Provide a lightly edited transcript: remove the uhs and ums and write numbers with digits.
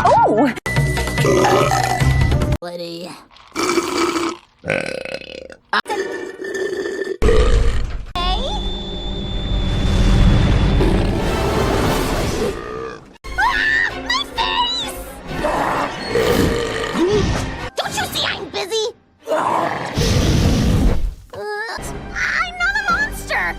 Oh! Buddy. Don't you see I'm busy? I'm not a monster!